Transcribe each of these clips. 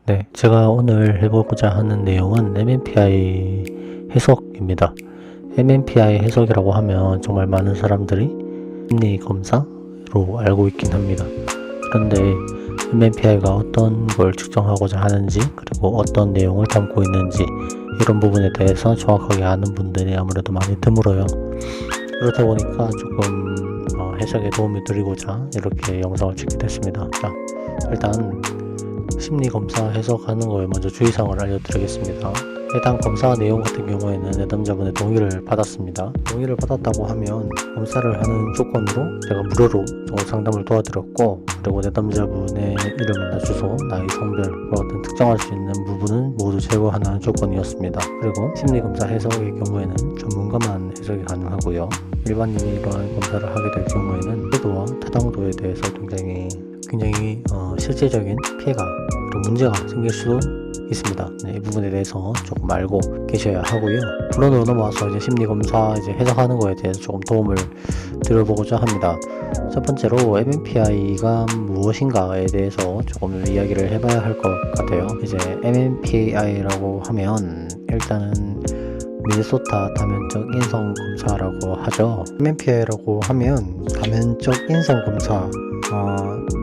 네, 제가 오늘 해보고자 하는 내용은 MMPI 해석입니다. MMPI 해석이라고 하면 정말 많은 사람들이 심리 검사로 알고 있긴 합니다. 그런데 MMPI가 어떤 걸 측정하고자 하는지, 그리고 어떤 내용을 담고 있는지, 이런 부분에 대해서 정확하게 아는 분들이 아무래도 많이 드물어요. 그렇다 보니까 조금 해석에 도움을 드리고자 이렇게 영상을 찍게 됐습니다. 자, 일단 심리검사 해석하는 거에 먼저 주의사항을 알려드리겠습니다. 해당 검사 내용 같은 경우에는 내담자분의 동의를 받았습니다. 동의를 받았다고 하면 검사를 하는 조건으로 제가 무료로 상담을 도와드렸고, 그리고 내담자분의 이름이나 주소, 나이, 성별 같은 특정할 수 있는 부분은 모두 제거하는 조건이었습니다. 그리고 심리검사 해석의 경우에는 전문가만 해석이 가능하고요. 일반인이 이러한 검사를 하게 될 경우에는 태도와 타당도에 대해서 굉장히 실제적인 피해가 그리고 문제가 생길 수도 있습니다. 이 부분에 대해서 조금 알고 계셔야 하고요. 본론으로 넘어와서 이제 심리검사 해석하는 거에 대해서 조금 도움을 드려보고자 합니다. 첫 번째로 MMPI가 무엇인가에 대해서 조금 이야기를 해봐야 할 것 같아요. 이제 MMPI라고 하면 일단은 미네소타 다면적 인성 검사라고 하죠. MMPI라고 하면 다면적 인성 검사,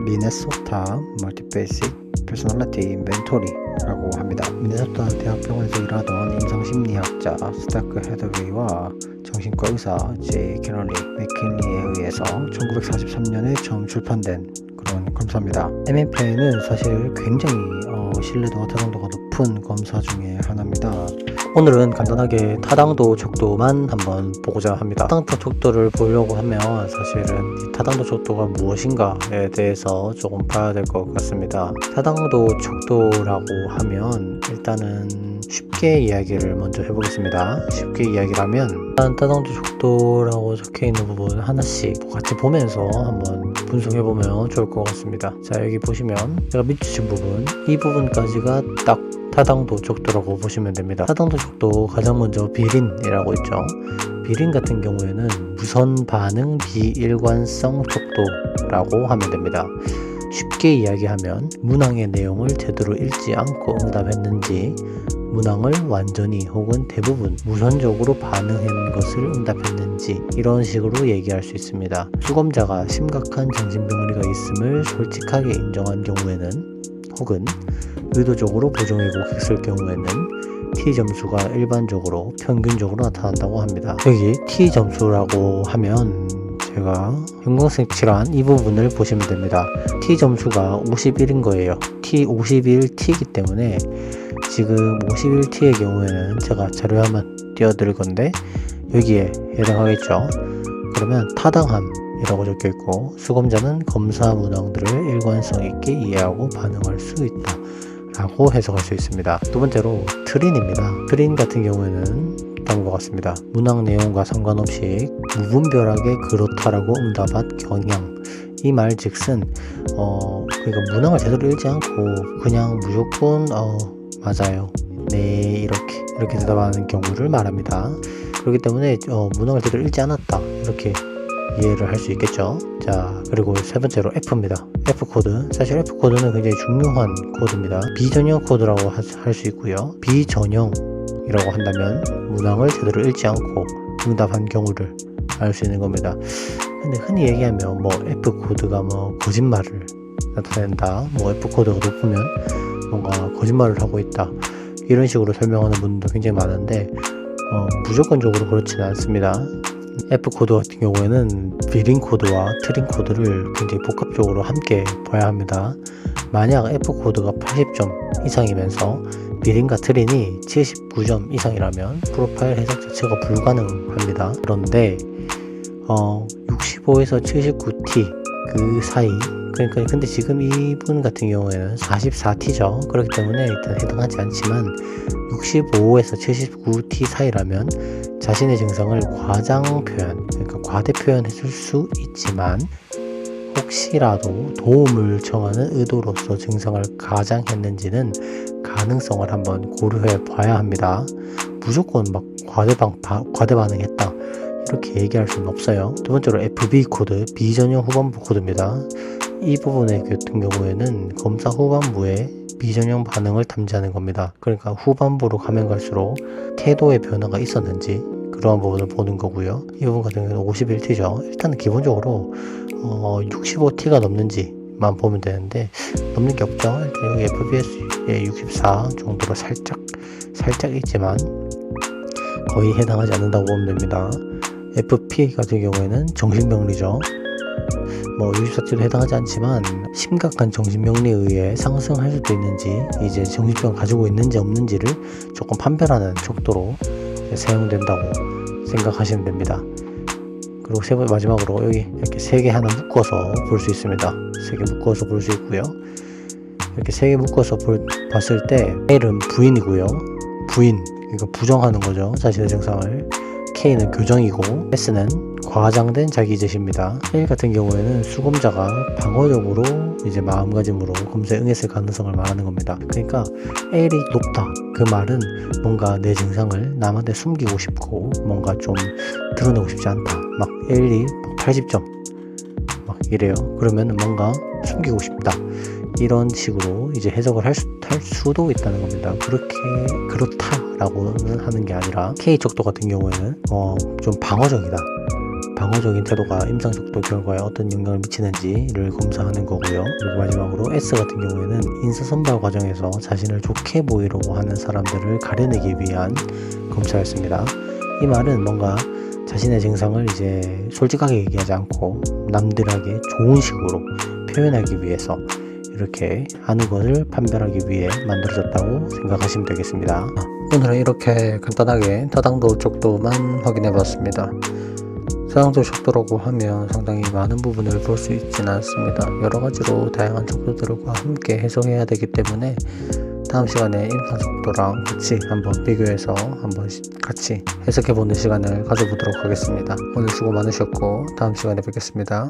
미네소타 멀티베이식 퍼스널리티 인벤토리라고 합니다. 미네소타 대학병원에서 일하던 임상심리학자 스타크 헤더웨이와 정신과 의사 제이 캐럴리 맥킨리에 의해서 1943년에 처음 출판된 그런 검사입니다. MMPI는 사실 굉장히 신뢰도와 타당도가 높은 검사 중에 하나입니다. 오늘은 간단하게 타당도 족도만 한번 보고자 합니다. 타당도 족도를 보려고 하면 사실은 이 타당도 족도가 무엇인가에 대해서 조금 봐야 될 것 같습니다. 타당도 족도라고 하면 일단은 쉽게 이야기를 먼저 해보겠습니다. 쉽게 이야기를 하면 일단 타당도 족도라고 적혀있는 부분 하나씩 같이 보면서 한번 분석해보면 좋을 것 같습니다. 자, 여기 보시면 제가 밑주신 부분, 이 부분까지가 딱 타당도 족도라고 보시면 됩니다. 타당도 족도 가장 먼저 비린이라고 있죠. 비린 같은 경우에는 무선 반응 비일관성 족도라고 하면 됩니다. 쉽게 이야기하면 문항의 내용을 제대로 읽지 않고 응답했는지, 문항을 완전히 혹은 대부분 무선적으로 반응한 것을 응답했는지, 이런 식으로 얘기할 수 있습니다. 수검자가 심각한 정신병리가 있음을 솔직하게 인정한 경우에는, 혹은 의도적으로 부정왜곡했을 경우에는 T점수가 일반적으로 평균적으로 나타난다고 합니다. 여기 T점수라고 하면 제가 형광색 칠한 이 부분을 보시면 됩니다. T점수가 51인 거예요. T51T이기 때문에 지금 51T의 경우에는 제가 자료에 한번 띄워드릴 건데 여기에 해당하겠죠. 그러면 타당함이라고 적혀있고, 수검자는 검사 문항들을 일관성 있게 이해하고 반응할 수 있다 라고 해석할 수 있습니다. 두 번째로 트린입니다. 트린 같은 경우에는 다음과 같습니다. 문항 내용과 상관없이 무분별하게 그렇다라고 응답한 경향. 이 말 즉슨 그러니까 문항을 제대로 읽지 않고 그냥 무조건 맞아요, 네, 이렇게 대답하는 경우를 말합니다. 그렇기 때문에 문항을 제대로 읽지 않았다 이렇게 이해를 할 수 있겠죠. 자, 그리고 세 번째로 F입니다. F코드. 사실 F코드는 굉장히 중요한 코드입니다. 비전형 코드라고 할 수 있고요. 비전형이라고 한다면 문항을 제대로 읽지 않고 응답한 경우를 알 수 있는 겁니다. 근데 흔히 얘기하면 F코드가 거짓말을 나타낸다, F코드가 높으면 뭔가 거짓말을 하고 있다, 이런 식으로 설명하는 분도 굉장히 많은데 무조건적으로 그렇지는 않습니다. F코드 같은 경우에는 비린 코드와 트린 코드를 굉장히 복합적으로 함께 봐야 합니다. 만약 F코드가 80점 이상이면서 비린과 트린이 79점 이상이라면 프로파일 해석 자체가 불가능합니다. 그런데 65에서 79T 그 사이, 그러니까 근데 지금 이분 같은 경우에는 44T죠. 그렇기 때문에 일단 해당하지 않지만 65에서 79T 사이라면 자신의 증상을 과장 표현, 그러니까 과대 표현했을 수 있지만 혹시라도 도움을 청하는 의도로서 증상을 가장했는지는 가능성을 한번 고려해 봐야 합니다. 무조건 과대 반응했다 이렇게 얘기할 수는 없어요. 두 번째로 FB 코드, 비전형 후반부 코드입니다. 이 부분의 같은 경우에는 검사 후반부에 비전형 반응을 탐지하는 겁니다. 그러니까 후반부로 가면 갈수록 태도의 변화가 있었는지 그러한 부분을 보는 거고요. 이 부분 같은 경우는 51T죠. 일단은 기본적으로 65T가 넘는지만 보면 되는데 넘는 게 없죠. 일단 여기 FPS에 64 정도로 살짝 있지만 거의 해당하지 않는다고 보면 됩니다. FP 같은 경우에는 정신병리죠. 64T도 해당하지 않지만 심각한 정신병리에 의해 상승할 수도 있는지 이제 정신병 가지고 있는지 없는지를 조금 판별하는 척도로 사용된다고 생각하시면 됩니다. 그리고 마지막으로 여기 이렇게 3개 하나 묶어서 볼 수 있습니다. 3개 묶어서 볼 수 있고요. 이렇게 3개 묶어서 봤을 때 L은 부인이고요. 부인, 그러니까 부정하는 거죠. 자신의 증상을. K는 교정이고 S는 과장된 자기제시입니다. L 같은 경우에는 수검자가 방어적으로 이제 마음가짐으로 검사에 응했을 가능성을 말하는 겁니다. 그러니까 L이 높다. 그 말은 뭔가 내 증상을 남한테 숨기고 싶고 뭔가 좀 드러내고 싶지 않다. 막 L이 80점 막 이래요. 그러면 뭔가 숨기고 싶다. 이런 식으로 이제 해석을 할 수도 있다는 겁니다. 그렇다라고는 하는 게 아니라 K 척도 같은 경우에는 좀 방어적이다. 방어적인 태도가 임상척도 결과에 어떤 영향을 미치는지를 검사하는 거고요. 그리고 마지막으로 S 같은 경우에는 인사선발 과정에서 자신을 좋게 보이려고 하는 사람들을 가려내기 위한 검사였습니다. 이 말은 뭔가 자신의 증상을 이제 솔직하게 얘기하지 않고 남들에게 좋은 식으로 표현하기 위해서 이렇게 하는 것을 판별하기 위해 만들어졌다고 생각하시면 되겠습니다. 오늘은 이렇게 간단하게 다당도 척도만 확인해 봤습니다. 다당도 척도라고 하면 상당히 많은 부분을 볼 수 있지는 않습니다. 여러 가지로 다양한 척도들과 함께 해석해야 되기 때문에 다음 시간에 임상 척도랑 같이 한번 비교해서 한번 같이 해석해 보는 시간을 가져보도록 하겠습니다. 오늘 수고 많으셨고 다음 시간에 뵙겠습니다.